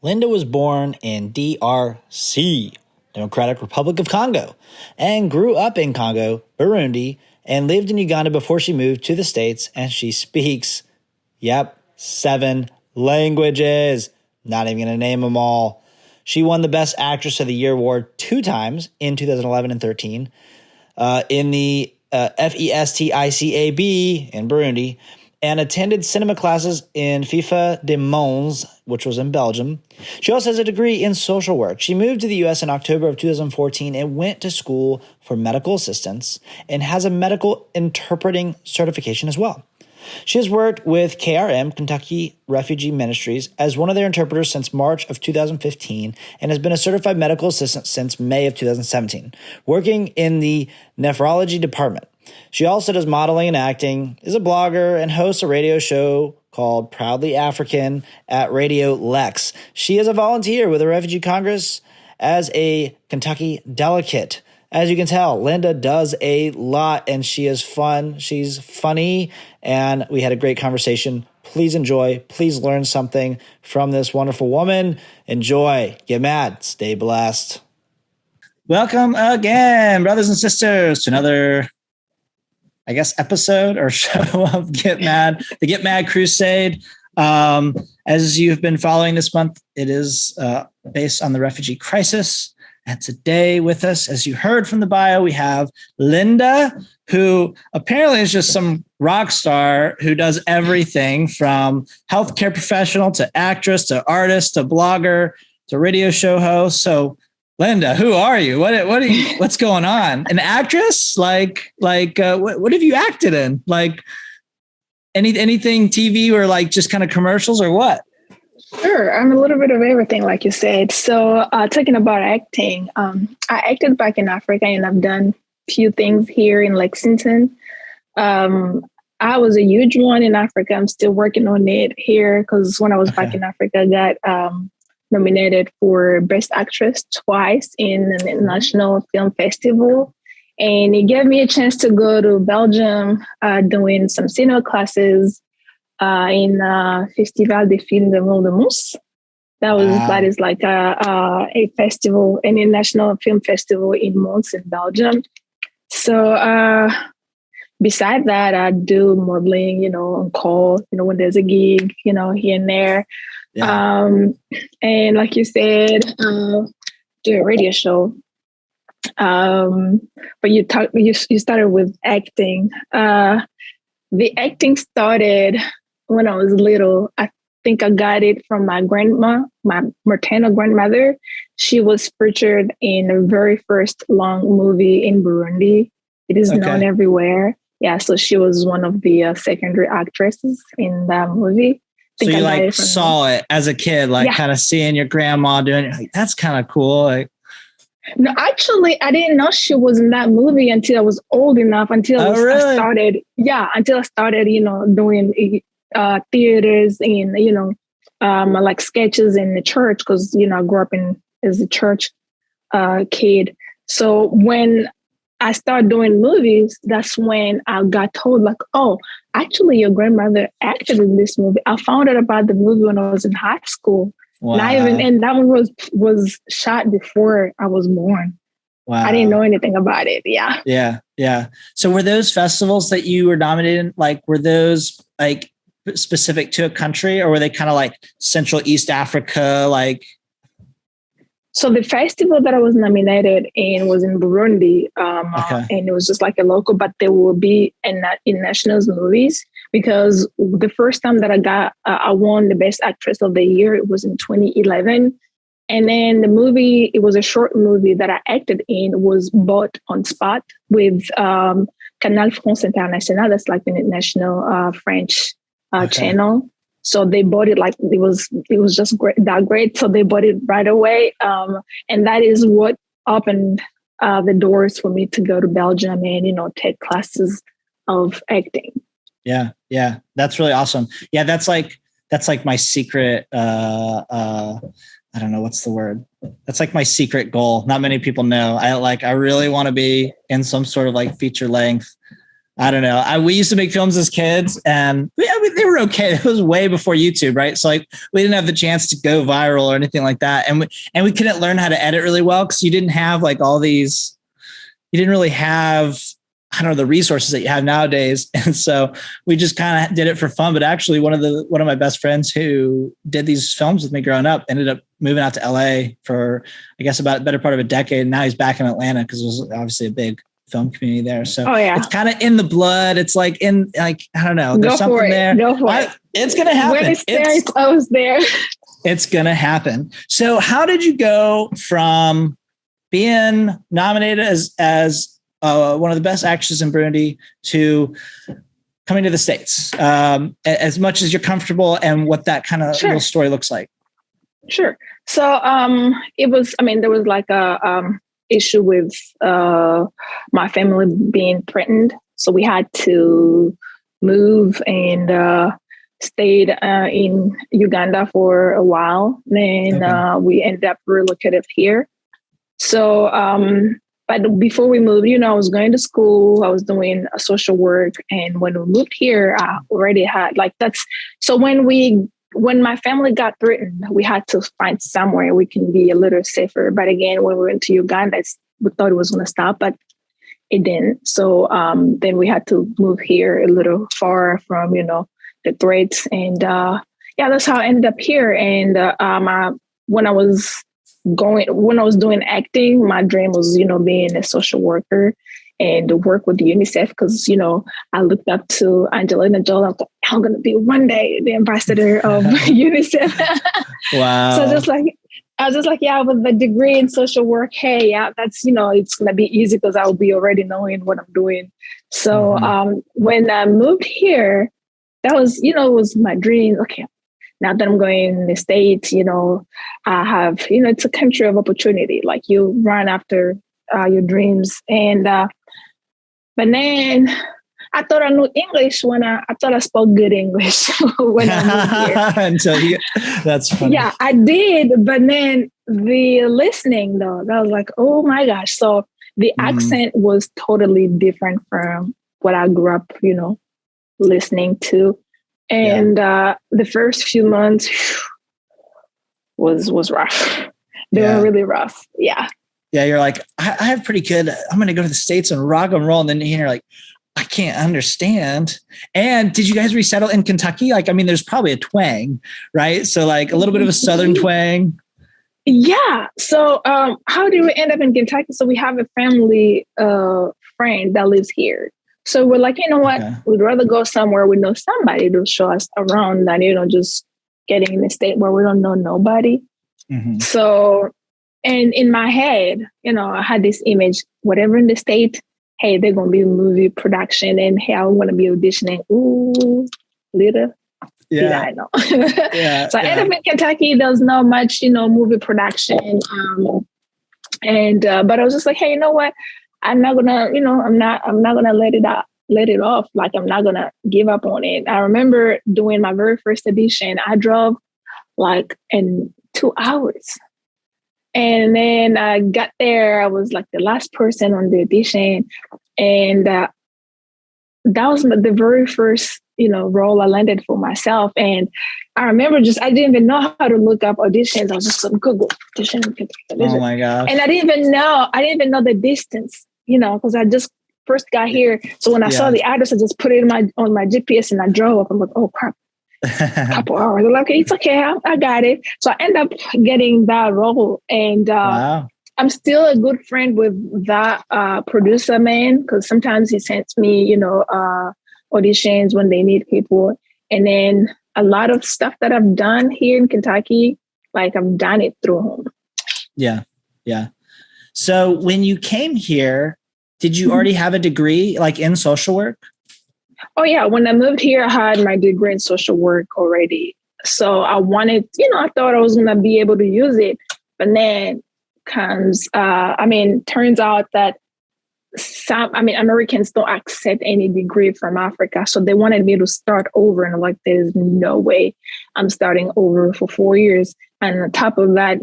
Lynda was born in DRC, Democratic Republic of Congo, and grew up in Congo, Burundi, and lived in Uganda before she moved to the States, and she speaks, 7 languages. Not even going to name them all. She won the Best Actress of the Year award 2 times in 2011 and 13 in the FESTICAB in Burundi, and attended cinema classes in FIFA de MONS, which was in Belgium. She also has a degree in social work. She moved to the U.S. in October of 2014 and went to school for medical assistance and has a medical interpreting certification as well. She has worked with KRM, Kentucky Refugee Ministries, as one of their interpreters since March of 2015 and has been a certified medical assistant since May of 2017, working in the nephrology department. She also does modeling and acting, is a blogger, and hosts a radio show called Proudly African at RadioLex. She is a volunteer with the Refugee Congress as a Kentucky delegate. As you can tell, Lynda does a lot, and she is fun. She's funny, and we had a great conversation. Please enjoy. Please learn something from this wonderful woman. Enjoy. Get mad. Stay blessed. Welcome again, brothers and sisters, to another, episode or show of Get Mad, the Get Mad Crusade. As you've been following this month, it is based on the refugee crisis. And today with us, as you heard from the bio, we have Lynda, who apparently is just some rock star who does everything from healthcare professional to actress to artist to blogger to radio show host. So Lynda, who are you? What are you? What's going on? An actress? What have you acted in? Like anything TV or like just kind of commercials or what? Sure. I'm a little bit of everything, like you said. So talking about acting, I acted back in Africa and I've done a few things here in Lexington. I was a huge one in Africa. I'm still working on it here because when I was back in Africa, I got nominated for Best Actress twice in the International Film Festival. And it gave me a chance to go to Belgium doing some cinema classes in Festival de de MONS. That is like a festival, an international film festival in Mons in Belgium. So beside that, I do modeling, on call, when there's a gig, here and there. Yeah. And like you said, do a radio show. But you started with acting. The acting started when I was little. I think I got it from my grandma, my maternal grandmother. She was featured in the very first long movie in Burundi. It is known everywhere. Yeah, so she was one of the secondary actresses in that movie. So you saw it as a kid, kind of seeing your grandma doing it. Like, that's kind of cool. No, actually, I didn't know she was in that movie until I was old enough. I started, doing theaters and like sketches in the church because I grew up as a church kid. So when I started doing movies, that's when I got told actually your grandmother acted in this movie. I found out about the movie when I was in high school. Wow. And that one was shot before I was born. Wow. I didn't know anything about it. Yeah. Yeah. Yeah. So were those festivals that you were nominated in, were those specific to a country or were they kind of like Central East Africa? So the festival that I was nominated in was in Burundi, and it was just like a local, but there will be in national movies because the first time that I won the Best Actress of the Year, it was in 2011. And then the movie, it was a short movie that I acted in, was bought on spot with Canal France International. That's like the national French channel. So they bought it it was just great. So they bought it right away. And that is what opened the doors for me to go to Belgium and, take classes of acting. Yeah. Yeah. That's really awesome. Yeah. That's like my secret, I don't know what's the word. That's like my secret goal. Not many people know. I really want to be in some sort of feature length I don't know. We used to make films as kids, and they were okay. It was way before YouTube, right? So like we didn't have the chance to go viral or anything like that, and we couldn't learn how to edit really well because you didn't have like all these. You didn't really have, I don't know, the resources that you have nowadays, and so we just kind of did it for fun. But actually, one of my best friends who did these films with me growing up ended up moving out to LA for, I guess, about a better part of a decade. And now he's back in Atlanta because it was obviously a big film community there. So it's kind of in the blood. It's like I don't know. There's something there. Go for it. It's going to happen. When it's there, it's always there. It's going to happen. So how did you go from being nominated as one of the best actresses in Burundi to coming to the States, as much as you're comfortable, and what that kind of little story looks like? Sure. So it was, there was like a issue with my family being threatened. So we had to move and stayed in Uganda for a while. Then we ended up relocated here. So, but before we moved, I was going to school, I was doing a social work. And when we moved here, I already had so when my family got threatened, we had to find somewhere we can be a little safer. But again, when we went to Uganda, we thought it was going to stop, but it didn't. So then we had to move here a little far from, the threats. And that's how I ended up here. And when I was doing acting, my dream was, being a social worker and to work with UNICEF because, I looked up to Angelina Jolie. I was like, I'm going to be one day the ambassador of UNICEF. Wow. So I was just like, yeah, with the degree in social work, hey, yeah, that's, it's going to be easy because I'll be already knowing what I'm doing. So when I moved here, that was, it was my dream. Okay, now that I'm going in the States, I have, it's a country of opportunity. Like you run after your dreams. And, but then I thought I knew English when I thought I spoke good English when I moved here. That's funny. Yeah, I did. But then the listening though, I was like, oh my gosh. So the accent was totally different from what I grew up, listening to. And the first few months was rough. They were really rough. Yeah. Yeah, you're like, I have pretty good, I'm going to go to the States and rock and roll. And then you're like, I can't understand. And did you guys resettle in Kentucky? There's probably a twang, right? So like a little bit of a Southern twang. Yeah. So how did we end up in Kentucky? So we have a family friend that lives here. So we're like, you know what? Okay. We'd rather go somewhere we know somebody to show us around than, just getting in a state where we don't know nobody. Mm-hmm. So, and in my head, I had this image, whatever in the state, hey, they're going to be movie production and hey, I want to be auditioning. Ooh, Lynda. Yeah, I know. So I ended up in Kentucky. There was not much, movie production. But I was just like, hey, you know what? I'm not gonna, I'm not gonna let it off. Like I'm not gonna give up on it. I remember doing my very first audition. I drove in 2 hours. And then I got there. I was like the last person on the audition. And that was the very first, role I landed for myself. And I remember I didn't even know how to look up auditions. I was just on Google audition. Oh my gosh. And I didn't even know the distance, because I just first got here. So when I saw the address, I just put it on my GPS and I drove. I'm like, oh crap. A couple hours. I'm like, okay, it's okay. I got it. So I end up getting that role. And wow. I'm still a good friend with that producer man, because sometimes he sends me, auditions when they need people. And then a lot of stuff that I've done here in Kentucky, I've done it through him. Yeah. Yeah. So when you came here, did you already have a degree in social work? Oh, yeah. When I moved here, I had my degree in social work already. So I wanted, I thought I was going to be able to use it. But then turns out that Americans don't accept any degree from Africa. So they wanted me to start over. And I'm like, there's no way I'm starting over for 4 years. And on top of that,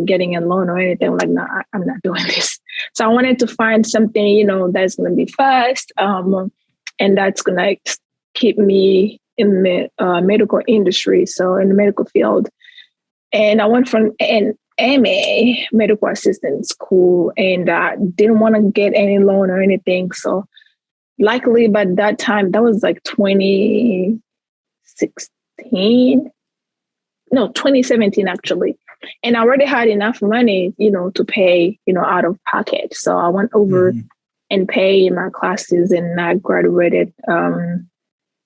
getting a loan or anything, I'm like, no, I'm not doing this. So I wanted to find something, that's going to be fast. and that's gonna keep me in the medical industry, so in the medical field. And I went from an MA, medical assistant school, and I didn't want to get any loan or anything. So luckily, by that time, that was like 2016, no, 2017 actually. And I already had enough money, to pay, out of pocket. So I went over and paid my classes, and I graduated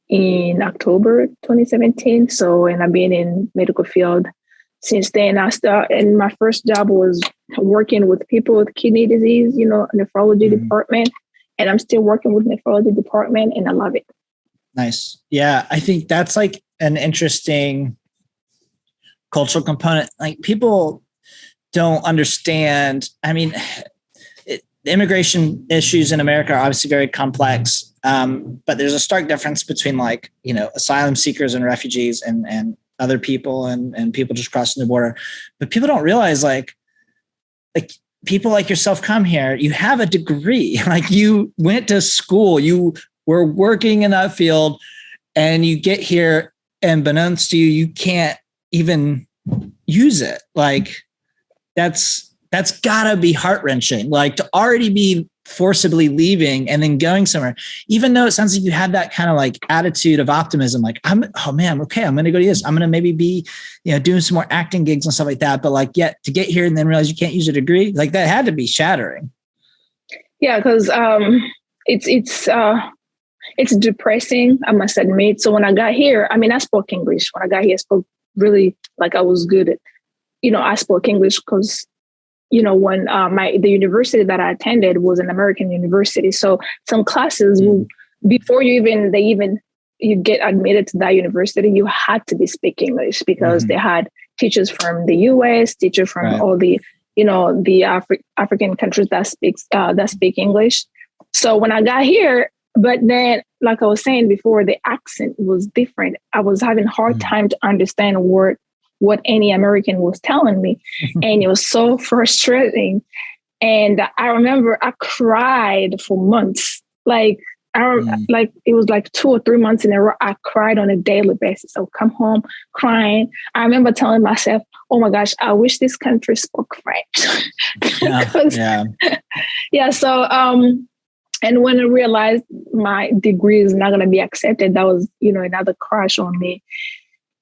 in October 2017. So, and I've been in medical field since then. And my first job was working with people with kidney disease, nephrology department. And I'm still working with nephrology department, and I love it. Nice. Yeah. I think that's like an interesting cultural component. Like, people don't understand. I mean, immigration issues in America are obviously very complex. But there's a stark difference between asylum seekers and refugees and other people and people just crossing the border. But people don't realize like people like yourself come here, you have a degree, like you went to school, you were working in that field, and you get here and beknownst to you, you can't even use it. Like that's gotta be heart-wrenching, like to already be forcibly leaving and then going somewhere, even though it sounds like you had that kind of like attitude of optimism, like I'm going to go to this. I'm going to maybe be, doing some more acting gigs and stuff like that. But yet to get here and then realize you can't use a degree, like that had to be shattering. Yeah. Cause, it's depressing, I must admit. So when I got here, I spoke English. When I got here, I spoke really like I was good at, I spoke English because when the university that I attended was an American university. So some classes before you get admitted to that university, you had to be speaking English because they had teachers from the US, teachers from all the, the African countries that speak English. So when I got here, but then, like I was saying before, the accent was different. I was having a hard time to understand what any American was telling me. And it was so frustrating. And I remember I cried for months. Like it was like 2 or 3 months in a row. I cried on a daily basis. I would come home crying. I remember telling myself, oh my gosh, I wish this country spoke French. So, and when I realized my degree is not going to be accepted, that was, another crush on me.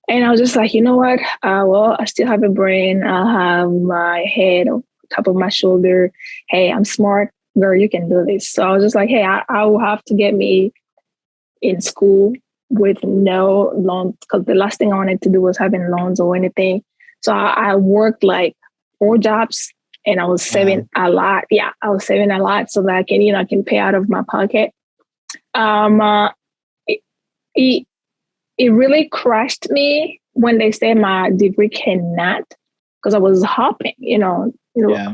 And I was just like, you know what? I still have a brain. I have my head on top of my shoulder. Hey, I'm smart. Girl, you can do this. So I was just like, hey, I will have to get me in school with no loans, because the last thing I wanted to do was having loans or anything. So I worked like 4 jobs, and I was saving a lot. Yeah, I was saving a lot so that I can pay out of my pocket. It really crushed me when they said my degree cannot, because I was hoping,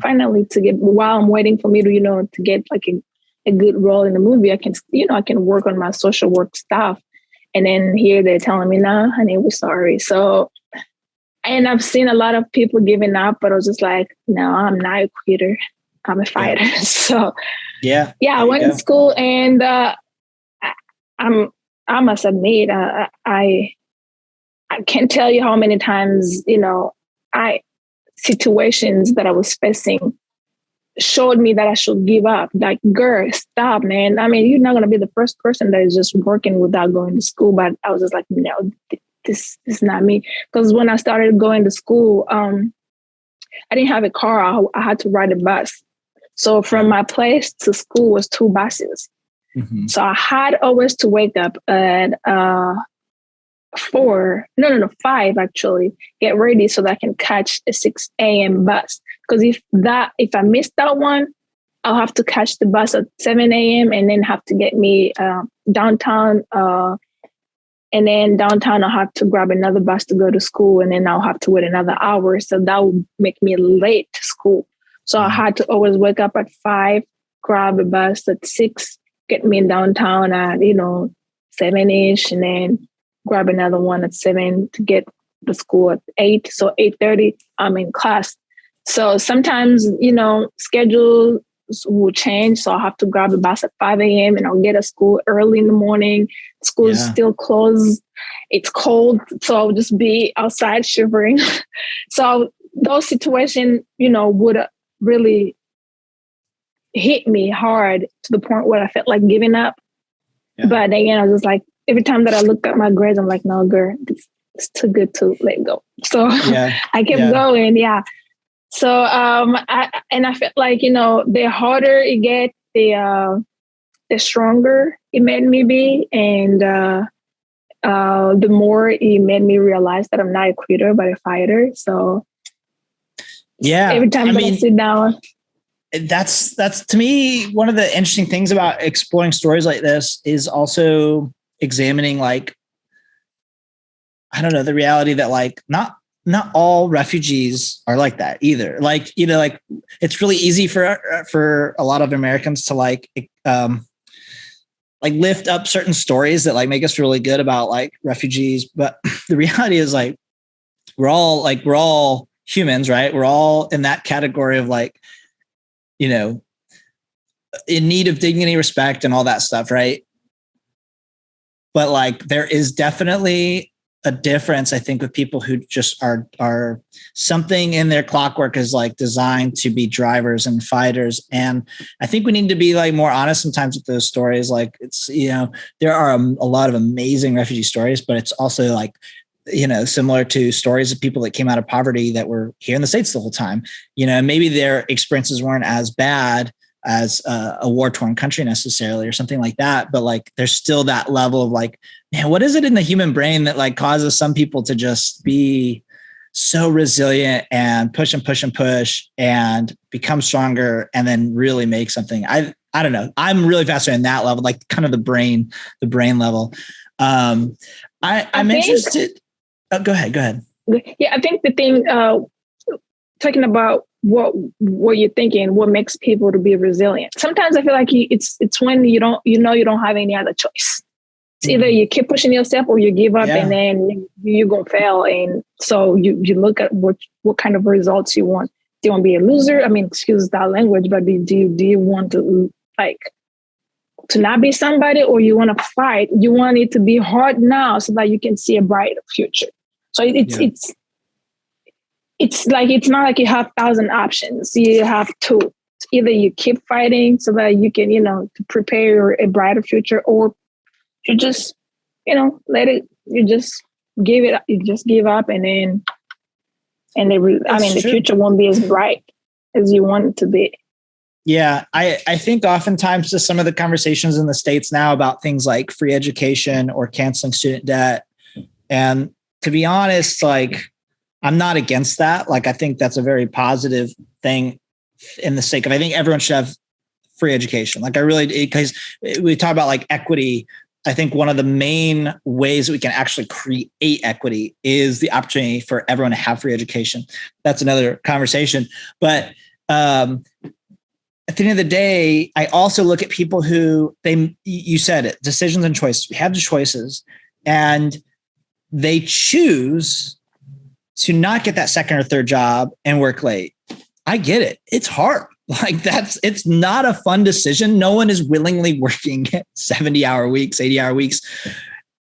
finally to get, while I'm waiting for me to, to get like a good role in the movie, I can work on my social work stuff. And then here they're telling me, nah, honey, we're sorry. So, and I've seen a lot of people giving up, but I was just like, no, I'm not a quitter. I'm a fighter. Yeah. So I went to school, and I must admit, I can't tell you how many times, situations that I was facing showed me that I should give up. Like, girl, stop, man. You're not going to be the first person that is just working without going to school. But I was just like, no, this is not me. Because when I started going to school, I didn't have a car. I had to ride a bus. So from my place to school was 2 buses. So I had always to wake up at 5 actually, get ready so that I can catch a 6 a.m. bus. Because if I miss that one, I'll have to catch the bus at 7 a.m. and then have to get me downtown. And then downtown, I'll have to grab another bus to go to school, and then I'll have to wait another hour. So that would make me late to school. So I had to always wake up at 5, grab a bus at 6, get me in downtown at, 7-ish, and then grab another one at 7 to get to school at 8. So 8:30, I'm in class. So sometimes, schedule will change. So I'll have to grab the bus at 5 a.m. and I'll get to school early in the morning. School is still closed. It's cold. So I'll just be outside shivering. So those situations, would really hit me hard to the point where I felt like giving up. Yeah. But again, I was just like, every time that I looked at my grades, I'm like, no, girl, it's too good to let go. So I kept going. Yeah. So I felt like, the harder it gets, the stronger it made me be. And the more it made me realize that I'm not a quitter, but a fighter. So every time I sit down. That's to me, one of the interesting things about exploring stories like this is also examining, like, I don't know, the reality that like not all refugees are like that either. Like, like it's really easy for a lot of Americans to like lift up certain stories that like make us really good about like refugees. But the reality is like, we're all humans, right? We're all in that category of like, in need of dignity, respect, and all that stuff, right? But like, there is definitely a difference, I think, with people who just are something in their clockwork is like designed to be drivers and fighters. And I think we need to be like more honest sometimes with those stories. Like it's, there are a lot of amazing refugee stories, but it's also like, similar to stories of people that came out of poverty that were here in the States the whole time, maybe their experiences weren't as bad as a war-torn country necessarily or something like that. But like, there's still that level of like, man, what is it in the human brain that like causes some people to just be so resilient and push and push and push and become stronger and then really make something? I don't know. I'm really fascinated in that level, like kind of the brain level. I'm interested. Oh, go ahead. Yeah, I think the thing, talking about what you're thinking, what makes people to be resilient. Sometimes I feel like it's when you don't have any other choice. It's either you keep pushing yourself or you give up, and then you're gonna fail. And so you look at what kind of results you want. Do you want to be a loser? I mean, excuse that language, but do you want to like to not be somebody, or you want to fight? You want it to be hard now so that you can see a brighter future. So it's like, it's not like you have 1,000 options. You have two. Either you keep fighting so that you can, to prepare a brighter future, or you just, let it, you just give up, and then, the future won't be as bright as you want it to be. Yeah, I think oftentimes just some of the conversations in the States now about things like free education or canceling student debt. And to be honest, like, I'm not against that. Like, I think that's a very positive thing in the sake of, I think everyone should have free education. Like, I really, because we talk about like equity. I think one of the main ways that we can actually create equity is the opportunity for everyone to have free education. That's another conversation. But at the end of the day, I also look at people who you said it, decisions and choices. We have the choices, and they choose to not get that second or third job and work late. I get it. It's hard. Like it's not a fun decision. No one is willingly working 70-hour weeks, 80-hour weeks,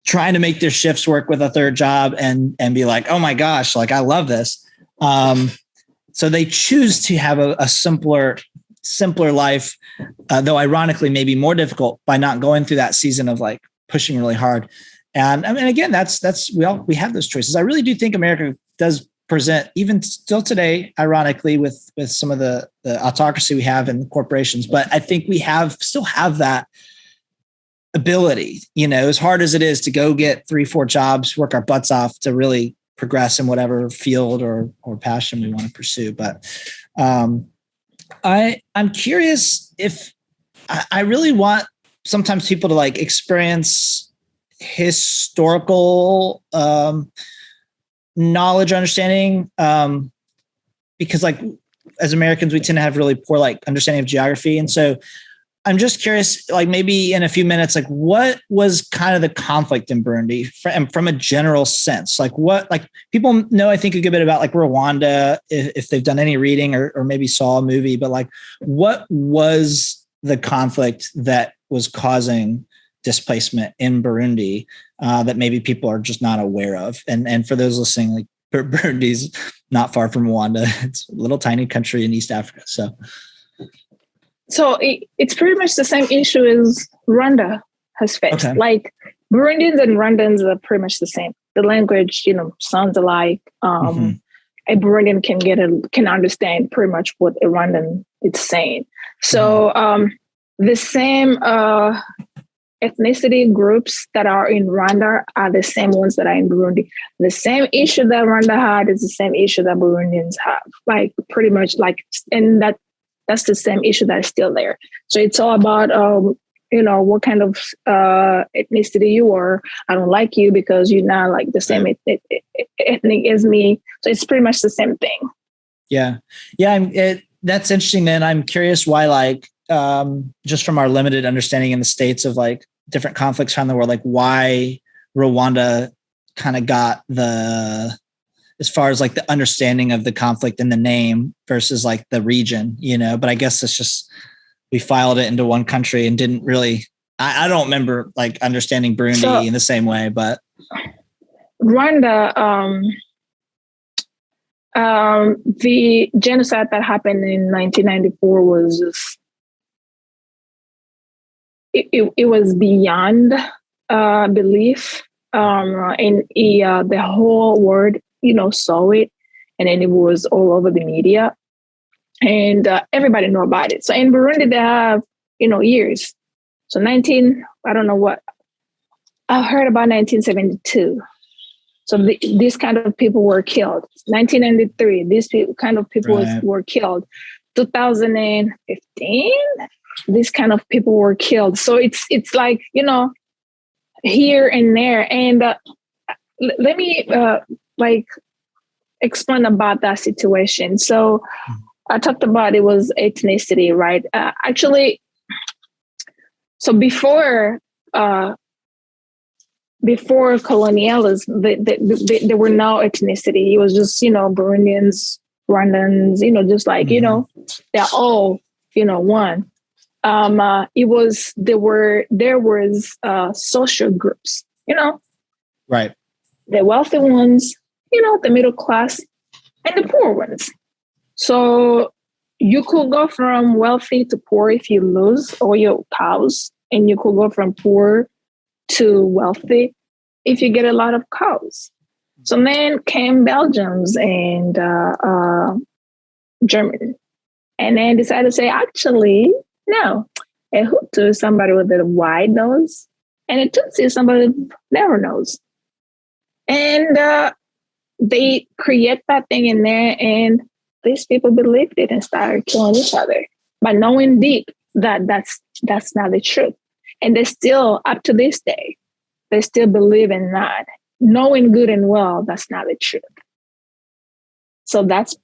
trying to make their shifts work with a third job and be like, oh my gosh, like I love this. So they choose to have a simpler life, though ironically maybe more difficult by not going through that season of like pushing really hard. And I mean, again, we have those choices. I really do think America does present, even still today, ironically, with some of the autocracy we have in corporations. But I think we still have that ability, as hard as it is to go get 3-4 jobs, work our butts off to really progress in whatever field or passion we want to pursue. But I'm curious if I really want sometimes people to like experience historical knowledge or understanding, because like as Americans we tend to have really poor like understanding of geography, and so I'm just curious, like maybe in a few minutes, like what was kind of the conflict in Burundi from a general sense? Like what, like people know, I think a good bit about like Rwanda, if they've done any reading or maybe saw a movie, but like what was the conflict that was causing displacement in Burundi that maybe people are just not aware of? And for those listening, like Burundi's not far from Rwanda. It's a little tiny country in East Africa. So it's pretty much the same issue as Rwanda has faced. Okay. Like Burundians and Rwandans are pretty much the same. The language, sounds alike. A Burundian can understand pretty much what a Rwandan is saying. So the same ethnicity groups that are in Rwanda are the same ones that are in Burundi. The same issue that Rwanda had is the same issue that Burundians have. Like pretty much and that's the same issue that is still there. So it's all about, what kind of ethnicity you are. I don't like you because you're not like the same ethnic as me. So it's pretty much the same thing. Yeah. Yeah. That's interesting. Then I'm curious why, like, just from our limited understanding in the States of like different conflicts around the world, like why Rwanda kind of got as far as like the understanding of the conflict in the name versus like the region, but I guess it's just, we filed it into one country and didn't really, I don't remember like understanding Burundi in the same way, but. Rwanda, the genocide that happened in 1994 was just, it was beyond belief. And the whole world, saw it, and then it was all over the media, and everybody know about it. So in Burundi, they have, years. So I don't know what, I heard about 1972. So these kind of people were killed. 1993, these kind of people were killed. 2015, these kind of people were killed. So it's like, here and there. And let me explain about that situation. So I talked about it was ethnicity, right? Actually, so before colonialism, there were no ethnicity. It was just, Burundians, Rwandans, just like, they're all, one. There was social groups, right. The wealthy ones, the middle class, and the poor ones. So you could go from wealthy to poor if you lose all your cows, and you could go from poor to wealthy if you get a lot of cows. So then came Belgians and Germany, and then decided to say, actually, no, a Hutu is somebody with a wide nose, and a Tutsi is somebody with narrow nose. And they create that thing in there, and these people believed it and started killing each other, but knowing deep that that's not the truth. And they still, up to this day, they still believe in that, knowing good and well that's not the truth. So that's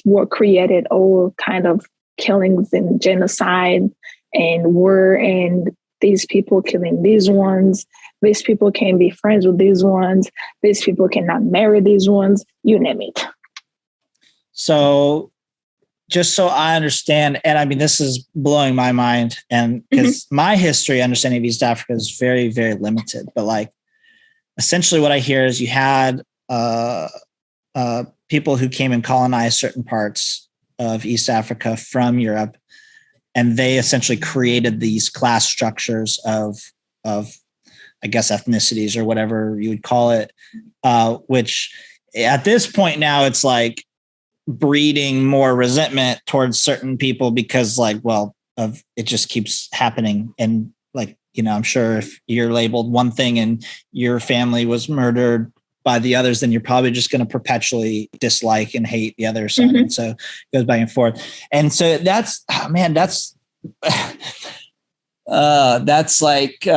what created all kind of killings and genocide and war, and these people killing these ones. These people can be friends with these ones. These people cannot marry these ones. You name it. So just so I understand, and I mean, this is blowing my mind, and because my history understanding of East Africa is very, very limited, but like essentially what I hear is you had people who came and colonized certain parts of East Africa from Europe, and they essentially created these class structures of I guess ethnicities or whatever you would call it, which at this point now it's like breeding more resentment towards certain people because it just keeps happening. And like, I'm sure if you're labeled one thing and your family was murdered by the others, then you're probably just going to perpetually dislike and hate the other side. And so it goes back and forth. And so that's like,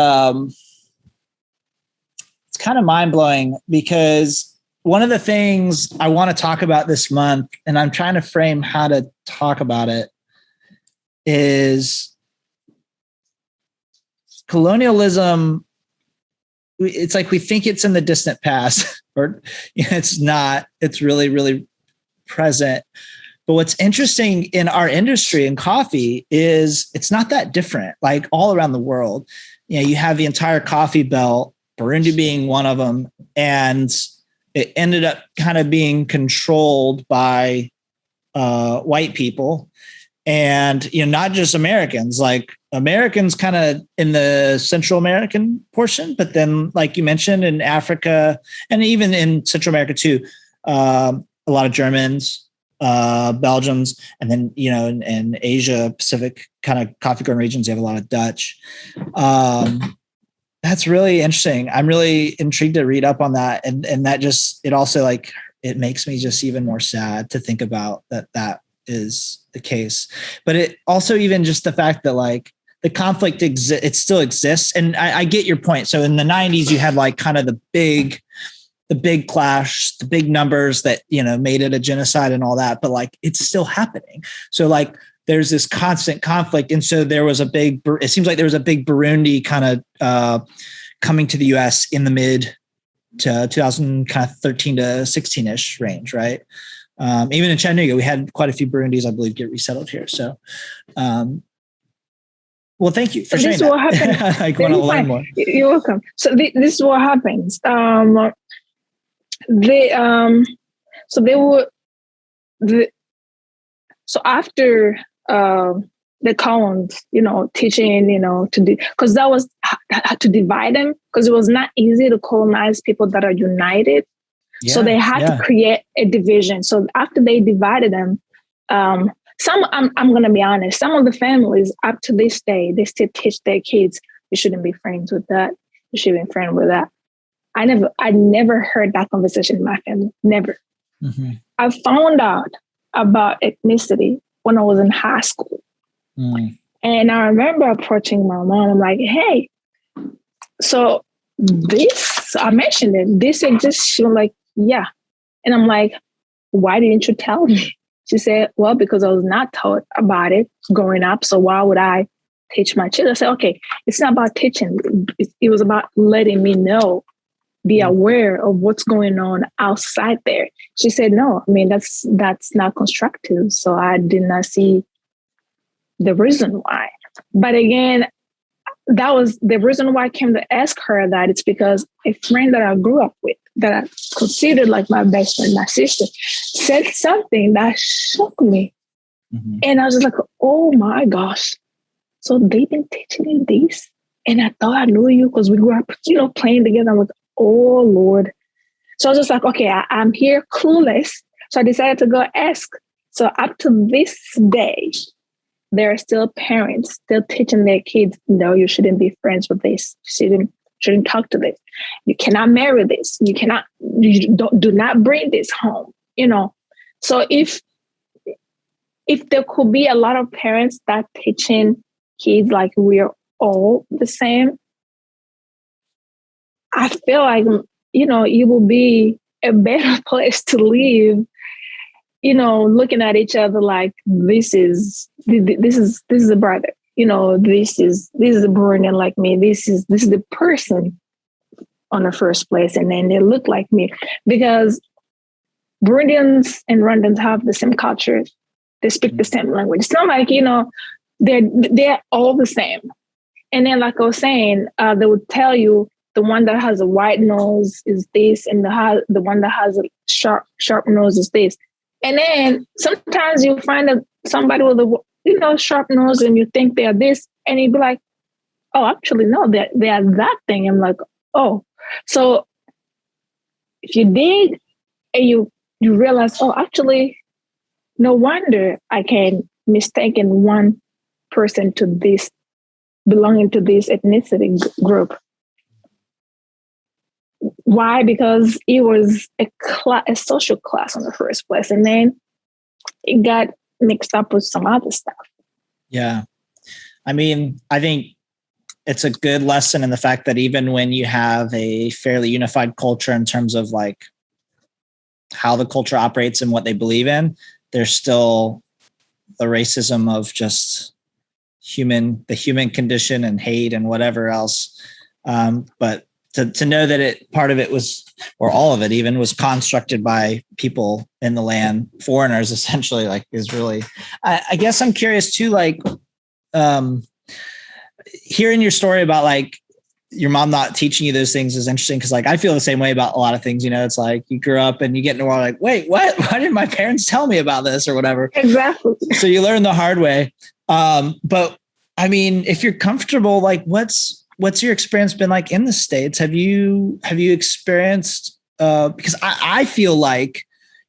it's kind of mind blowing because one of the things I want to talk about this month, and I'm trying to frame how to talk about it, is colonialism, it's like we think it's in the distant past, or it's not. It's really, really present. But what's interesting in our industry in coffee is it's not that different. Like all around the world, you have the entire coffee belt, Burundi being one of them, and it ended up kind of being controlled by white people, and not just Americans. Like Americans kind of in the Central American portion, but then like you mentioned in Africa and even in Central America too, a lot of Germans, Belgians, and then in Asia Pacific kind of coffee growing regions, you have a lot of Dutch. That's really interesting. I'm really intrigued to read up on that, and that just it also like it makes me just even more sad to think about that is the case. But it also even just the fact that like the conflict it still exists, and I get your point. So in the 90s, you had like kind of the big clash, the big numbers that, made it a genocide and all that, but like, it's still happening. So like, there's this constant conflict. And so it seems like there was a big Burundi kind of coming to the US in the mid to 2013 to 16 ish range. Right. Even in Chattanooga, we had quite a few Burundis, I believe, get resettled here. So, well, thank you for sharing that. What happened. I want to learn more. You're welcome. So this is what happens. So after the colons, teaching, to do, because that was to divide them, because it was not easy to colonize people that are united. Yeah, so they had to create a division. So after they divided them, I'm going to be honest, some of the families up to this day, they still teach their kids, you shouldn't be friends with that. You shouldn't be friends with that. I never heard that conversation in my family. Never. Mm-hmm. I found out about ethnicity when I was in high school. Mm. And I remember approaching my mom. I'm like, hey, so I mentioned it. This exists. She was like, yeah. And I'm like, why didn't you tell me? She said, well, because I was not taught about it growing up. So why would I teach my children? I said, okay, it's not about teaching. It was about letting me know. Be aware of what's going on outside there. She said, no, I mean, that's not constructive. So I did not see the reason why. But again, that was the reason why I came to ask her that. It's because a friend that I grew up with, that I considered like my best friend, my sister, said something that shook me. Mm-hmm. And I was just like, oh my gosh. So they've been teaching me this. And I thought I knew you because we grew up, playing together. I'm like, oh, Lord. So I was just like, okay, I'm here clueless. So I decided to go ask. So up to this day, there are still parents still teaching their kids, no, you shouldn't be friends with this. You shouldn't talk to this. You cannot marry this. Do not bring this home, So if there could be a lot of parents that teaching kids like we're all the same, I feel like, it will be a better place to live, looking at each other like this is a brother, this is a Burundian like me. This is the person on the first place. And then they look like me, because Burundians and Rwandans have the same culture. They speak the same language. It's not like, they're all the same. And then, like I was saying, they would tell you, the one that has a white nose is this, and the one that has a sharp nose is this. And then sometimes you find somebody with a sharp nose, and you think they are this, and you'd be like, oh, actually no, they are that thing. I'm like, oh, so if you dig and you realize, oh, actually, no wonder I can mistaken one person to this, belonging to this ethnicity group. Why? Because it was a social class in the first place, and then it got mixed up with some other stuff. Yeah. I mean, I think it's a good lesson in the fact that even when you have a fairly unified culture in terms of like how the culture operates and what they believe in, there's still the racism of just the human condition and hate and whatever else. But to know that part of it was, or all of it even, was constructed by people in the land, foreigners essentially, like, is really, I guess I'm curious too, like, hearing your story about like your mom not teaching you those things is interesting. Cause like, I feel the same way about a lot of things, it's like you grew up and you get in the world like, wait, what? Why didn't my parents tell me about this or whatever? Exactly. So you learn the hard way. But I mean, if you're comfortable, like what's your experience been like in the States? Have you experienced, because I feel like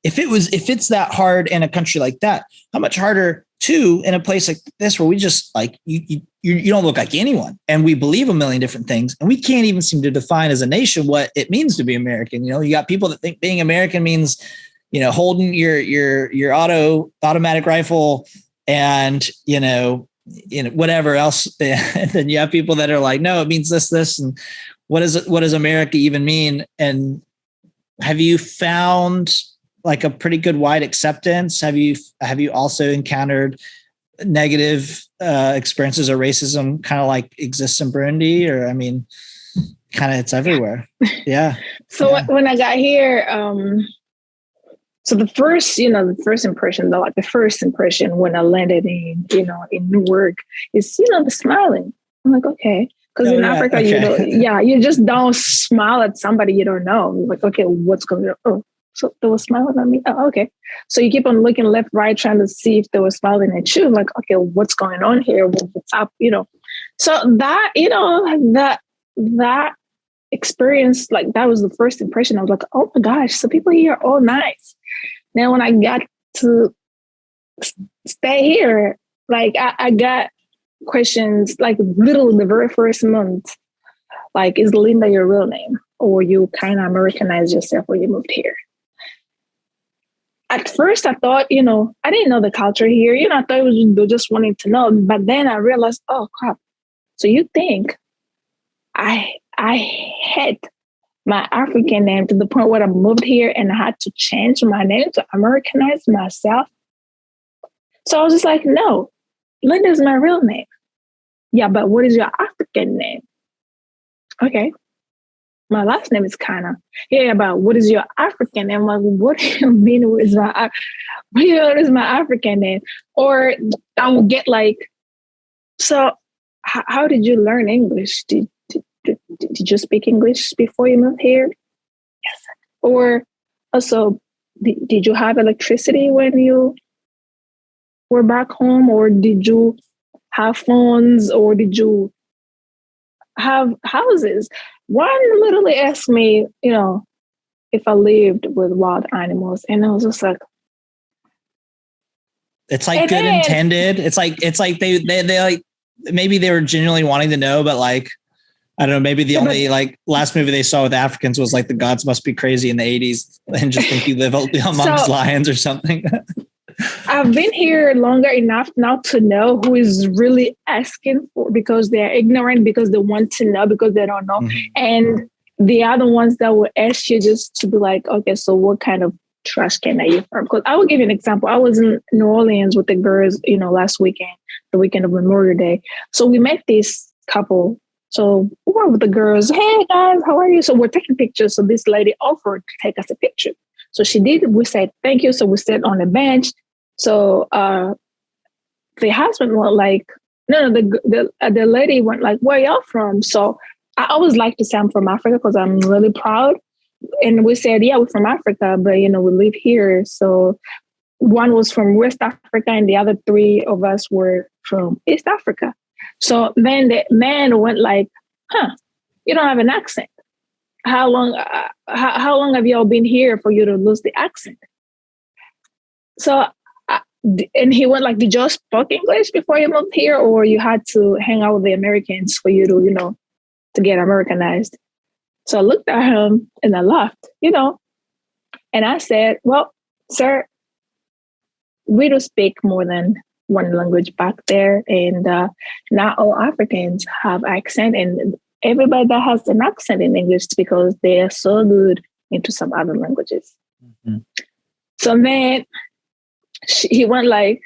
if it's that hard in a country like that, how much harder too in a place like this where we just like, you don't look like anyone and we believe a million different things and we can't even seem to define as a nation what it means to be American. You got people that think being American means, holding your automatic rifle and, whatever else. And then you have people that are like, no, it means this. And what does America even mean? And have you found like a pretty good wide acceptance? Have you also encountered negative experiences or racism kind of like exists in Burundi? Or, I mean, kind of it's everywhere. Yeah. So when I got here, so the first impression when I landed in Newark is, the smiling. I'm like, okay. Because in Africa, you just don't smile at somebody you don't know. You're like, okay, what's going on? Oh, so they were smiling at me. Oh, okay. So you keep on looking left, right, trying to see if they were smiling at you. Like, okay, what's going on here? What's up? So that, that experience, like that was the first impression. I was like, oh my gosh, so people here are all nice. Now, when I got to stay here, like I got questions, like literally the very first month, like, is Lynda your real name? Or you kind of Americanized yourself when you moved here? At first, I thought, I didn't know the culture here. I thought it was just wanting to know. But then I realized, oh, crap. So you think I had my African name to the point where I moved here and I had to change my name to Americanize myself? So I was just like, no, Lynda is my real name. Yeah, but what is your African name? Okay. My last name is Kana. Yeah, but what is your African name? I'm like, what do you mean what is my African name? Or I will get like, so how did you learn English? Did you speak English before you moved here? Yes. Or also, did you have electricity when you were back home? Or did you have phones? Or did you have houses? One literally asked me, if I lived with wild animals. And I was just like, it's like good intended. It's like they like, maybe they were genuinely wanting to know, but like, I don't know, maybe the only like last movie they saw with Africans was like The Gods Must Be Crazy in the 80s and just think you live amongst lions or something. I've been here longer enough now to know who is really asking for, because they're ignorant, because they want to know, because they don't know. Mm-hmm. And the other ones that will ask you just to be like, okay, so what kind of trash can I use from? Because I will give you an example. I was in New Orleans with the girls, last weekend, the weekend of Memorial Day. So we met this couple. So we were with the girls. Hey guys, how are you? So we're taking pictures. So this lady offered to take us a picture. So she did. We said, thank you. So we sat on the bench. So the husband went like, no, the lady went like, where y'all from? So I always like to say I'm from Africa because I'm really proud. And we said, yeah, we're from Africa, but, we live here. So one was from West Africa and the other three of us were from East Africa. So then the man went like, you don't have an accent. How long have y'all been here for you to lose the accent? So, and he went like, did y'all speak English before you moved here, or you had to hang out with the Americans for you to, to get Americanized? So I looked at him and I laughed, and I said, well, sir, we do speak more than one language back there. And not all Africans have accent, and everybody that has an accent in English because they are so good into some other languages. Mm-hmm. So then he went like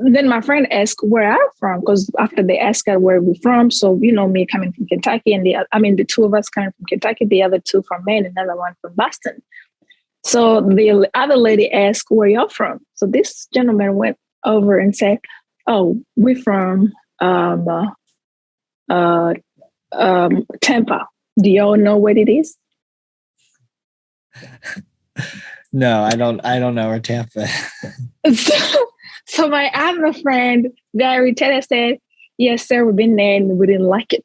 then my friend asked where I'm from, because after they asked her where we're from, so me coming from Kentucky, and the two of us coming from Kentucky, the other two from Maine, another one from Boston. So the other lady asked where y'all from. So this gentleman went over and said, "Oh, we're from Tampa. Do y'all know what it is?" No, I don't know where Tampa. So my other friend, Gary Taylor, said, "Yes, sir, we've been there and we didn't like it."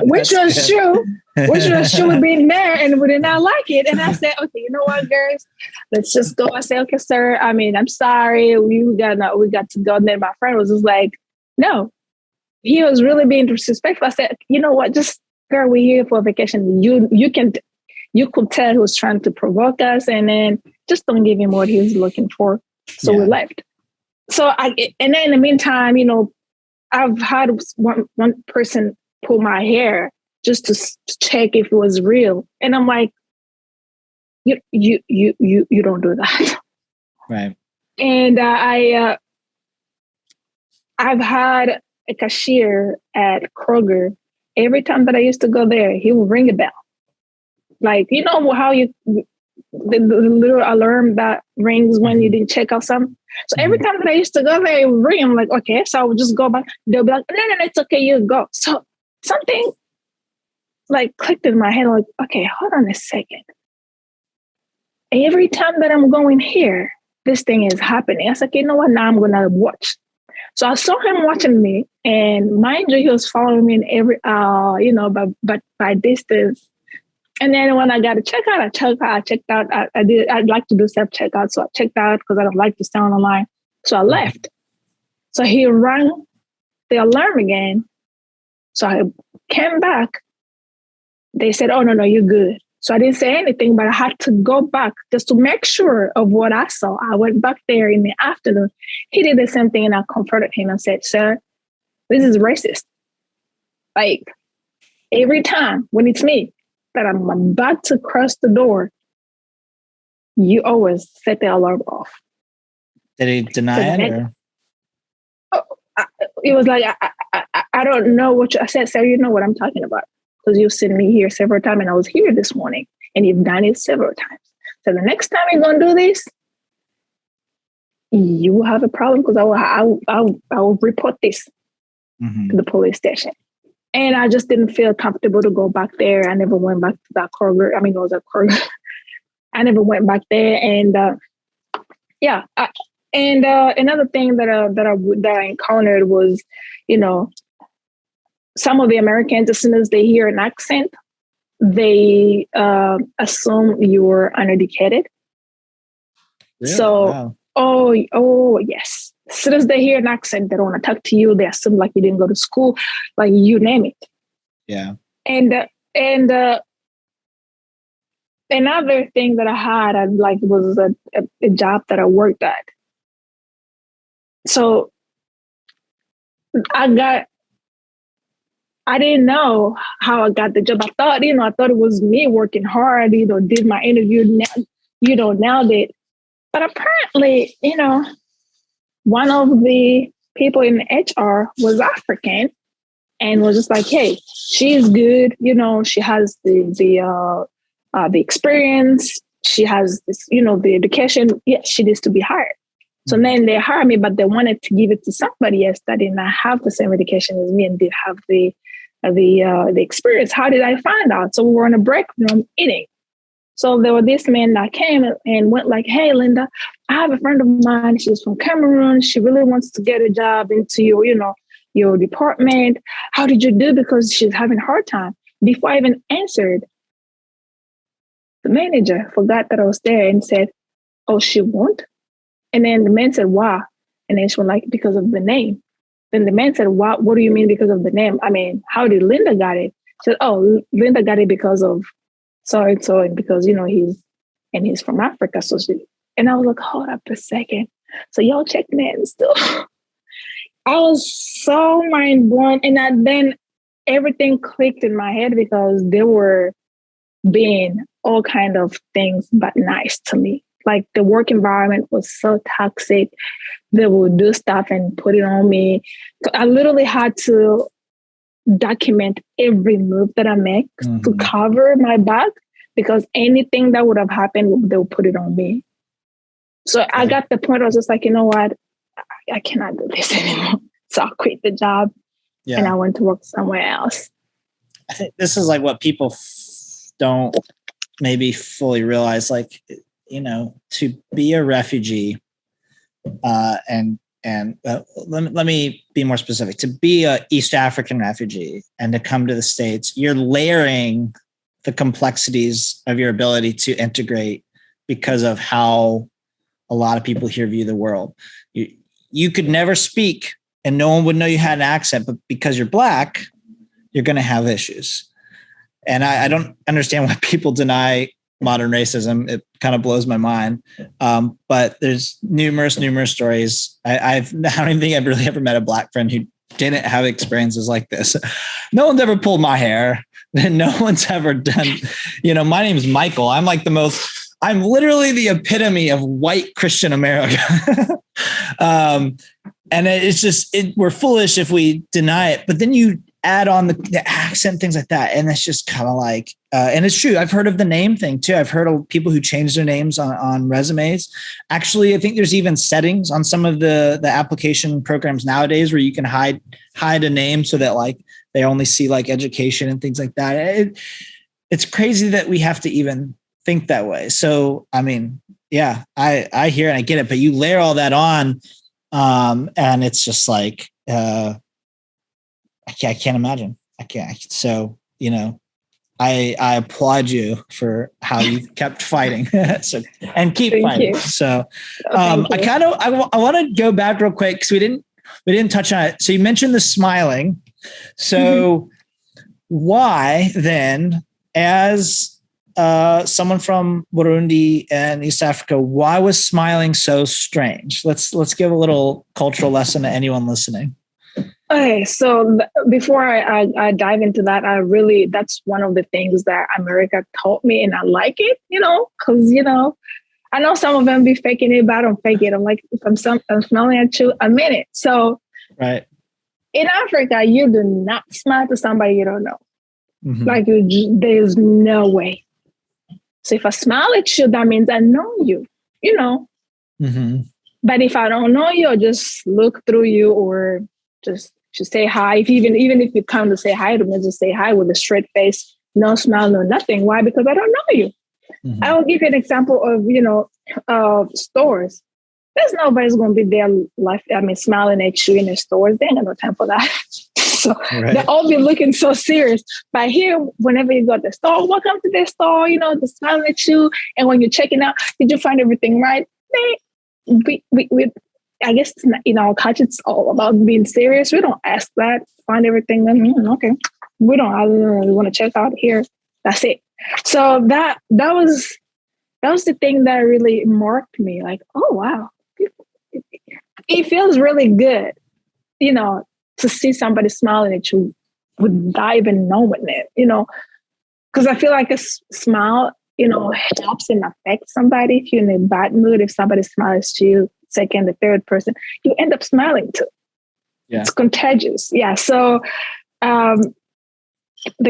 Which was true. We've been there and we did not like it. And I said, "Okay, you know what, girls? Let's just go." I said, "Okay, sir. I mean, I'm sorry. We got to go." And then my friend was just like, "No." He was really being disrespectful. I said, "You know what? Just, girl, we're here for vacation. You could tell he was trying to provoke us, and then just don't give him what he was looking for." So we left. And then in the meantime, I've had one person pull my hair just to check if it was real, and I'm like, you don't do that, right? And I've had a cashier at Kroger. Every time that I used to go there, he would ring a bell. Like, how the little alarm that rings when you didn't check out something. So every time that I used to go there, it would ring. I'm like, okay, so I would just go back. They'll be like, no, it's okay, you go. So something like clicked in my head, like, okay, hold on a second. Every time that I'm going here, this thing is happening. I said, okay, you know what? Now I'm going to watch. So I saw him watching me, and mind you, he was following me in every, but by distance. And then when I got to check out, I checked out. I'd like to do self-checkout. So I checked out because I don't like to stand on the line. So I left. So he rang the alarm again. So I came back. They said, "Oh, no, you're good." So I didn't say anything, but I had to go back just to make sure of what I saw. I went back there in the afternoon. He did the same thing, and I confronted him and said, "Sir, this is racist. Like, every time when it's me that I'm about to cross the door, you always set the alarm off." Did he deny it? It was like, I don't know what I said, "Sir, you know what I'm talking about, because you've seen me here several times, and I was here this morning, and you've done it several times. So the next time you're going to do this, you will have a problem, because I will report this to the police station." And I just didn't feel comfortable to go back there. I never went back to that Kroger. I mean, it was a Kroger. I never went back there. And another thing that I encountered was, some of the Americans, as soon as they hear an accent, they assume you're uneducated. Really? So, wow. oh yes. As soon as they hear an accent, they don't want to talk to you. They assume like you didn't go to school, like you name it. Yeah. And another thing that I had, was a job that I worked at. So I didn't know how I got the job. I thought it was me working hard, did my interview, nailed it. But apparently, one of the people in HR was African and was just like, "Hey, she's good. She has the experience. She has this, the education. Yes, she needs to be hired." So then they hired me, but they wanted to give it to somebody else that did not have the same education as me and did have the experience. How did I find out? So we were on a break room eating. So there was this man that came and went like, "Hey, Lynda, I have a friend of mine. She's from Cameroon. She really wants to get a job into your department. How did you do? Because she's having a hard time." Before I even answered, the manager forgot that I was there and said, "Oh, she won't?" And then the man said, "Why?" And then she was like, "Because of the name." Then the man said, "What do you mean because of the name? I mean, how did Lynda got it?" She said, "Oh, Lynda got it because of so and so, and because he's from Africa." And I was like, "Hold up a second. So y'all check names still?" I was so mind blown, and then everything clicked in my head because they were being all kind of things but nice to me. like the work environment was so toxic. They would do stuff and put it on me. So I literally had to document every move that I make to cover my back, because anything that would have happened, they'll put it on me. So I got the point, I was just like, you know what? I cannot do this anymore. So I quit the job and I went to work somewhere else. I think this is like what people don't maybe fully realize, like, you know, to be a refugee, and let me be more specific. To be a East African refugee and to come to the States, you're layering the complexities of your ability to integrate because of how a lot of people here view the world. You could never speak and no one would know you had an accent, but because you're Black, you're going to have issues. And I don't understand why people deny modern racism. It kind of blows my mind. But there's numerous stories. I don't even think I've really ever met a Black friend who didn't have experiences like this. No one's ever pulled my hair. No one's ever done, you know, my name is Michael. I'm literally the epitome of white Christian America. And it's just, we're foolish if we deny it, but then you add on the accent, things like that. And it's just kind of like, and it's true. I've heard of the name thing too. I've heard of people who change their names on resumes. Actually, I think there's even settings on some of the application programs nowadays where you can hide a name so that like they only see like education and things like that. It's crazy that we have to even think that way. So, I mean, yeah, I hear and I get it, but you layer all that on, and it's just like, I can't imagine. I can't. So, you know, I applaud you for how you kept fighting. So, and keep Thank fighting. you. So, I want to go back real quick because we didn't touch on it. So you mentioned the smiling. So why then, as someone from Burundi and East Africa, why was smiling so strange? Let's give a little cultural lesson to anyone listening. Okay, so before I dive into that, that's one of the things that America taught me, and I like it, you know, because, you know, I know some of them be faking it, but I don't fake it. I'm like, if I'm smiling at you, I mean it. So right. In Africa, you do not smile to somebody you don't know. Mm-hmm. Like, there's no way. So if I smile at you, that means I know you, you know. Mm-hmm. But if I don't know you, I'll just look through you or just say hi. Even if you come to say hi to me, just say hi with a straight face, no smile, no nothing. Why? Because I don't know you. Mm-hmm. I will give you an example of, you know, stores. There's nobody's going to be there smiling at you in the stores. They ain't got no time for that. So They'll all be looking so serious. But here, whenever you go to the store, welcome to the store, you know, they're smiling at you. And when you're checking out, did you find everything right? We I guess, in our culture, it's all about being serious. We don't ask that, find everything. Okay. We want to check out here. That's it. So that was the thing that really marked me. Like, oh, wow. It feels really good, you know, to see somebody smiling at you without even knowing it, you know, because I feel like a smile, you know, helps and affects somebody. If you're in a bad mood, if somebody smiles to you, second, the third person, you end up smiling too. Yeah. It's contagious. Yeah. So the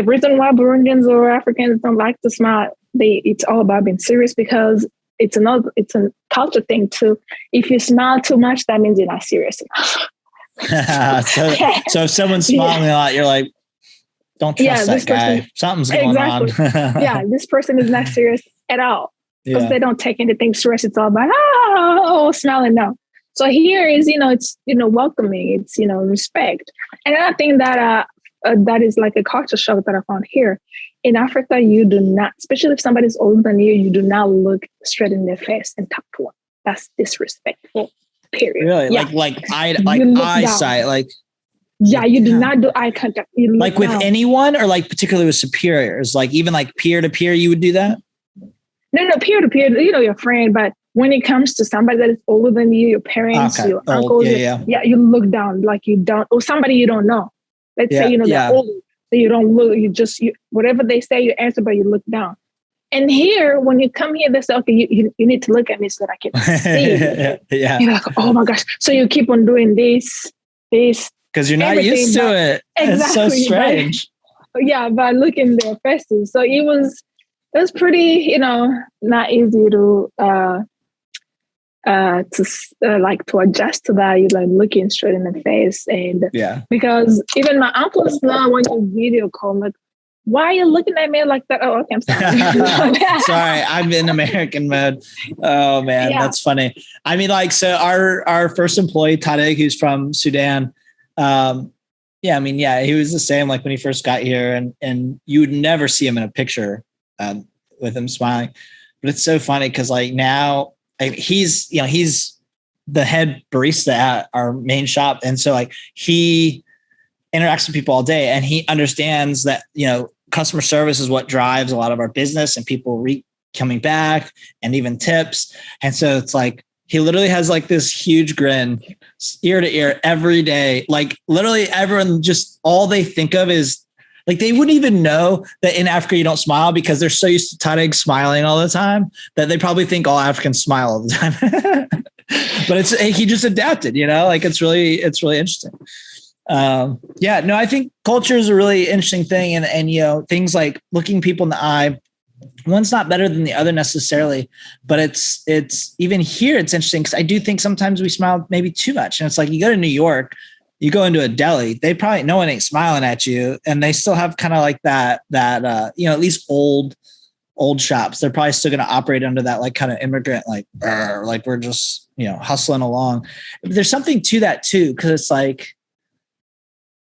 reason why Burundians or Africans don't like to smile, it's all about being serious, because it's a culture thing too. If you smile too much, that means you're not serious enough. so if someone's smiling a lot, you're like, don't trust that guy. Something's going on. Yeah, this person is not serious at all, because they don't take anything serious. It's all about, smiling. No. So here is, you know, it's, you know, welcoming. It's, you know, respect. And I think that that is like a culture shock that I found here. In Africa, you do not, especially if somebody's older than you, you do not look straight in their face and talk to them. That's disrespectful. Period. Really? Yeah. Like eyesight, like. Yeah, you do not do eye contact. You look like with down. anyone, or like particularly with superiors, like even like peer to peer, you would do that? No, peer to peer, you know, your friend. But when it comes to somebody that is older than you, your parents, your uncles, you look down like you don't, or somebody you don't know. Let's say, you know, they're older. So you don't look, whatever they say, you answer, but you look down. And here, when you come here, they say, okay, you need to look at me so that I can see. Yeah. You're like, oh my gosh. So you keep on doing this. Because you're not used to it. Exactly, it's so strange. By looking their faces. So it was pretty, not easy to adjust to that. You're like looking straight in the face. And because even my uncles now, when you video call, like, why are you looking at me like that? Oh, okay, I'm sorry. Sorry, I'm in American mode. Oh man, that's funny. I mean, like, so our first employee, Tarek, who's from Sudan, he was the same. Like when he first got here, and you would never see him in a picture with him smiling. But it's so funny because like now he's the head barista at our main shop, and so like he interacts with people all day, and he understands that customer service is what drives a lot of our business and people coming back and even tips. And so it's like he literally has like this huge grin ear to ear every day. Like literally everyone, just all they think of is like, they wouldn't even know that in Africa you don't smile because they're so used to Tarek smiling all the time that they probably think all Africans smile all the time. But he just adapted, like it's really interesting. I think culture is a really interesting thing. And things like looking people in the eye, one's not better than the other necessarily, but it's even here, it's interesting because I do think sometimes we smile maybe too much. And it's like, you go to New York, you go into a deli, they probably, no one ain't smiling at you. And they still have kind of like that, at least old shops, they're probably still going to operate under that, like kind of immigrant, like we're just, hustling along. But there's something to that too. Cause it's like,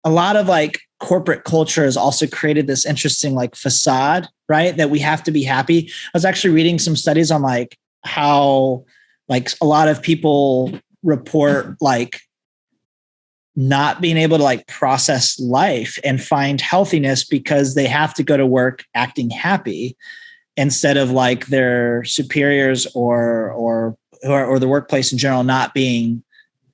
a lot of like corporate culture has also created this interesting like facade, right? That we have to be happy. I was actually reading some studies on like how like a lot of people report like not being able to like process life and find healthiness because they have to go to work acting happy instead of like their superiors or the workplace in general not being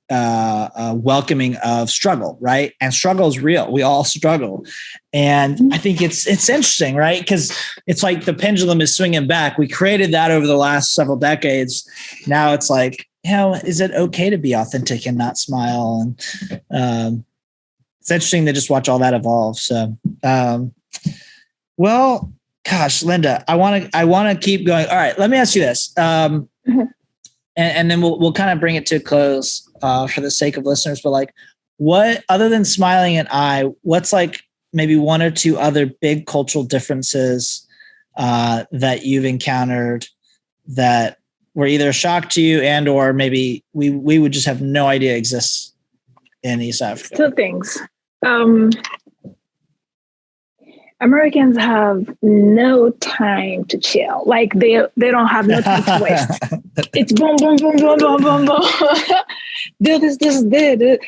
welcoming of struggle, right? And struggle is real. We all struggle. And I think it's interesting, right? Because it's like the pendulum is swinging back. We created that over the last several decades. Now it's like, is it okay to be authentic and not smile? And it's interesting to just watch all that evolve. So, well, gosh, Lynda, I want to keep going. All right, let me ask you this. And then we'll kind of bring it to a close for the sake of listeners. But like, what other than smiling an eye, what's like maybe one or two other big cultural differences that you've encountered that were either a shock to you and or maybe we would just have no idea exists in East Africa? Two things. Americans have no time to chill. Like they don't have no time to waste. It's boom, boom, boom, boom, boom, boom, boom. Do this.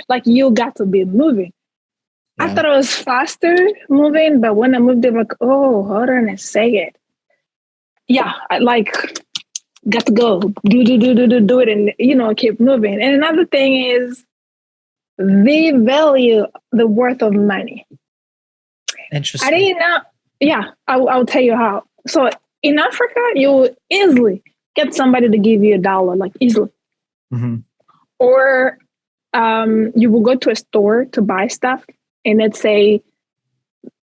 Like you got to be moving. Yeah. I thought it was faster moving, but when I moved, they were like, oh, hold on a second. Yeah, I like got to go. Do it and keep moving. And another thing is they value the worth of money. Interesting. I didn't know. Yeah, I'll tell you how. So in Africa, you will easily get somebody to give you $1, like easily. Mm-hmm. Or you will go to a store to buy stuff, and let's say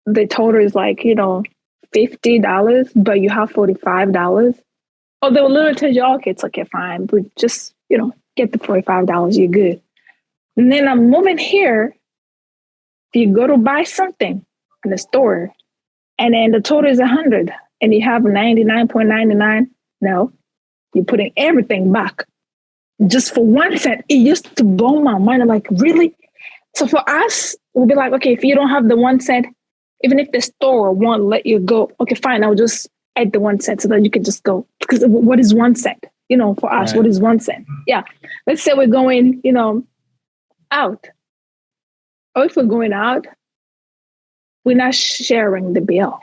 the total is like, $50, but you have $45. Oh, they will literally tell you, okay, it's okay, fine. But just, get the $45, you're good. And then I'm moving here. If you go to buy something in the store, and then the total is 100, and you have 99.99. No, you're putting everything back just for 1 cent. It used to blow my mind. I'm like, really? So for us, we'll be like, okay, if you don't have the 1 cent, even if the store won't let you go, okay, fine, I'll just add the 1 cent so that you can just go. Because what is 1 cent? For us, right. What is 1 cent? Yeah. Let's say we're going, out. Or if we're going out, we're not sharing the bill.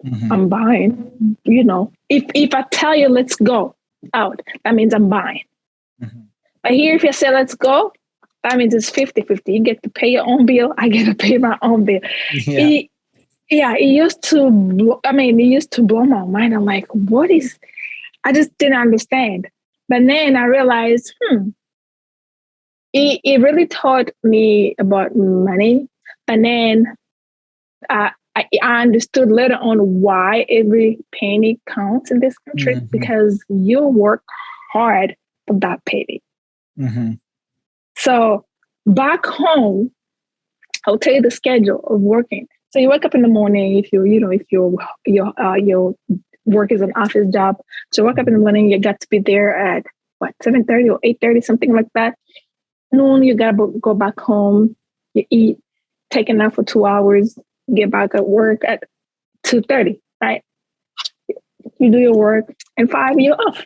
Mm-hmm. I'm buying, If I tell you, let's go out, that means I'm buying. Mm-hmm. But here, if you say, let's go, that means it's 50-50. You get to pay your own bill. I get to pay my own bill. Yeah. yeah, it used to, it used to blow my mind. I'm like, I just didn't understand. But then I realized, it really taught me about money. And then I understood later on why every penny counts in this country, because you work hard for that penny. So back home, I'll tell you the schedule of working. So you wake up in the morning. If your work is an office job, so you wake up in the morning. You got to be there at 7:30 or 8:30, something like that. Noon, you gotta go back home. You eat, take a nap for 2 hours, get back at work at 2:30. Right? You do your work, and 5 you're off.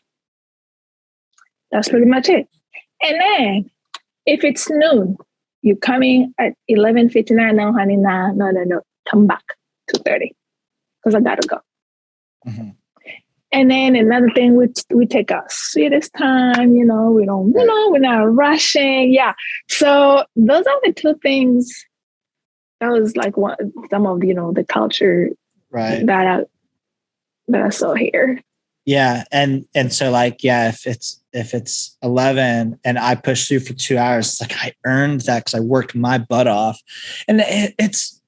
That's pretty much it. And then if it's noon, you coming at 11:59. No, honey, no. Come back 2:30 because I gotta go. And then another thing, we take our sweetest time. We don't, we're not rushing. Yeah. So those are the two things. That was like some of the culture that I saw here. Yeah, and so if it's 11 and I push through for 2 hours, it's like I earned that because I worked my butt off, and it's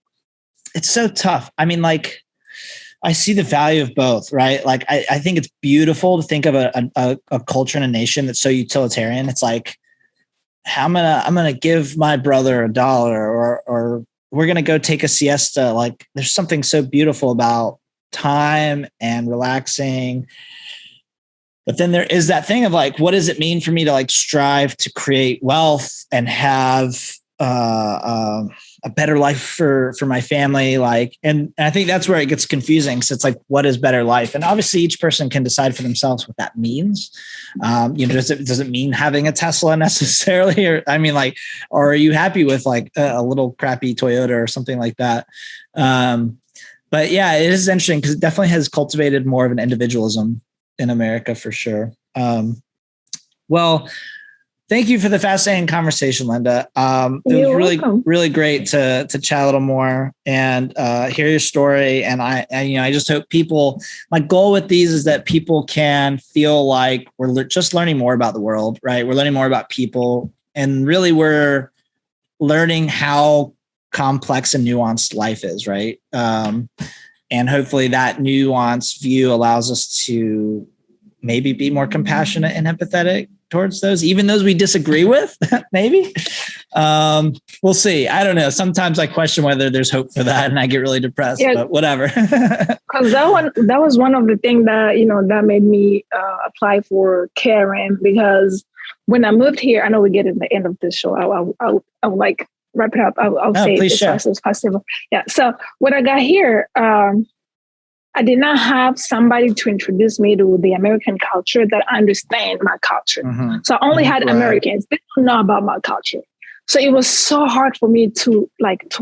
so tough. I mean, like, I see the value of both, right? Like, I think it's beautiful to think of a culture and a nation that's so utilitarian. It's like, I'm gonna give my brother $1, or we're gonna go take a siesta. Like, there's something so beautiful about time and relaxing. But then there is that thing of like, what does it mean for me to like strive to create wealth and have a better life for my family? Like, and I think that's where it gets confusing. So it's like, what is better life? And obviously each person can decide for themselves what that means. Does it mean having a Tesla necessarily? Or, I mean, like, or are you happy with like a little crappy Toyota or something like that? But yeah, it is interesting because it definitely has cultivated more of an individualism in America for sure. Well, thank you for the fascinating conversation, Lynda. It was really, really great to chat a little more and hear your story. And I just hope my goal with these is that people can feel like we're just learning more about the world, right? We're learning more about people, and really we're learning how complex and nuanced life is, right? And hopefully that nuanced view allows us to maybe be more compassionate and empathetic towards even those we disagree with, maybe. We'll see. I don't know. Sometimes I question whether there's hope for that and I get really depressed, but whatever. Because that was one of the things that, that made me apply for KRM, because when I moved here, I know we get at the end of this show. I'll like wrap it up. I'll say it as fast as possible. Yeah. So when I got here, I did not have somebody to introduce me to the American culture that understand my culture. So I only had Americans. They don't know about my culture. So it was so hard for me to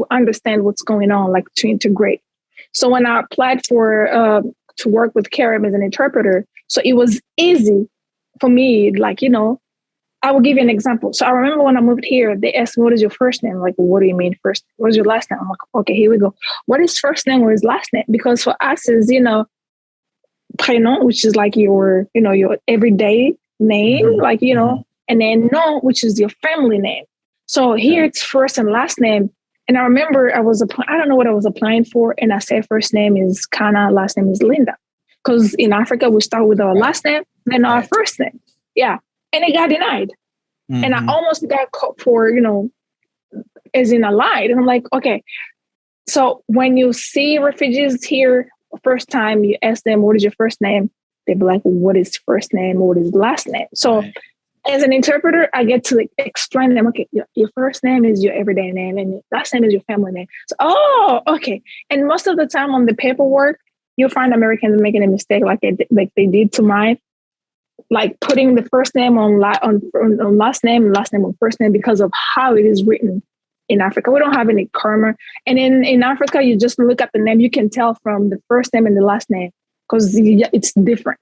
understand what's going on, like to integrate. So when I applied for to work with KRM as an interpreter, so it was easy for me, I will give you an example. So I remember when I moved here, they asked me, what is your first name? Like, what do you mean first? What is your last name? I'm like, okay, here we go. What is first name? What is last name? Because for us is, prénom, which is like your everyday name, and then nom, which is your family name. So here it's first and last name. And I remember I don't know what I was applying for. And I said, first name is Kana, last name is Lynda. Because in Africa, we start with our last name, then our first name. Yeah. And it got denied. And I almost got caught for, as in a lie. And I'm like, okay. So when you see refugees here first time, you ask them, what is your first name? They'd be like, what is first name? What is last name? So as an interpreter, I get to explain to them, okay, your first name is your everyday name and your last name is your family name. So, okay. And most of the time on the paperwork, you'll find Americans making a mistake like they did to mine. Like putting the first name on last name and last name on first name because of how it is written in Africa. We don't have any karma. And in Africa, you just look at the name. You can tell from the first name and the last name because it's different.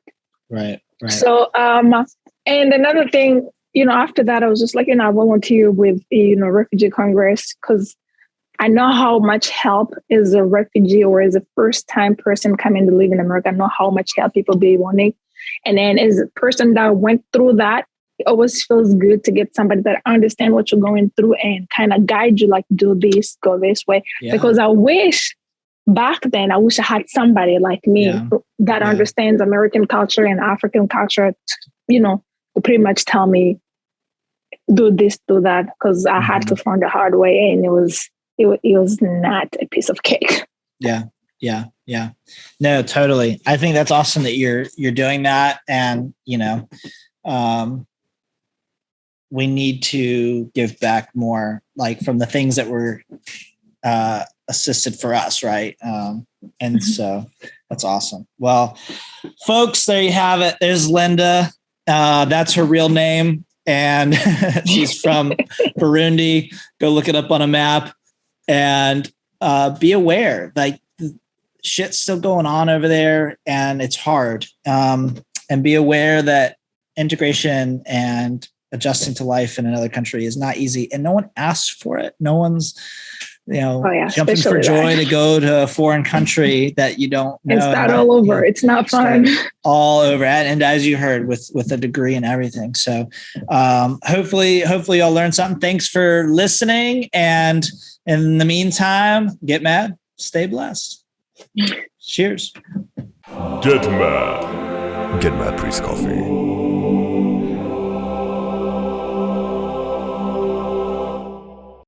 Right. So, and another thing, after that, I was just like, I volunteer with, Refugee Congress because I know how much help is a refugee or as a first-time person coming to live in America. I know how much help people be wanting. And then as a person that went through that, it always feels good to get somebody that understands what you're going through and kind of guide you, like, do this, go this way. Yeah. Because I wish back then, I wish I had somebody like me that understands American culture and African culture, to pretty much tell me, do this, do that. Because I had to find the hard way, and it was not a piece of cake. Yeah. No, totally. I think that's awesome that you're doing that. And, we need to give back more, like, from the things that were assisted for us. Right. And so that's awesome. Well, folks, there you have it. There's Lynda. That's her real name. And she's from Burundi. Go look it up on a map. And be aware, like, shit's still going on over there, and it's hard. And be aware that integration and adjusting to life in another country is not easy, and no one asks for it. No one's, jumping for joy to go to a foreign country that you don't know. And start all over. It's not fun. All over. And as you heard, with a degree and everything. So hopefully y'all learned something. Thanks for listening. And in the meantime, get mad, stay blessed. Cheers. Get mad. Get mad, Priest Coffee.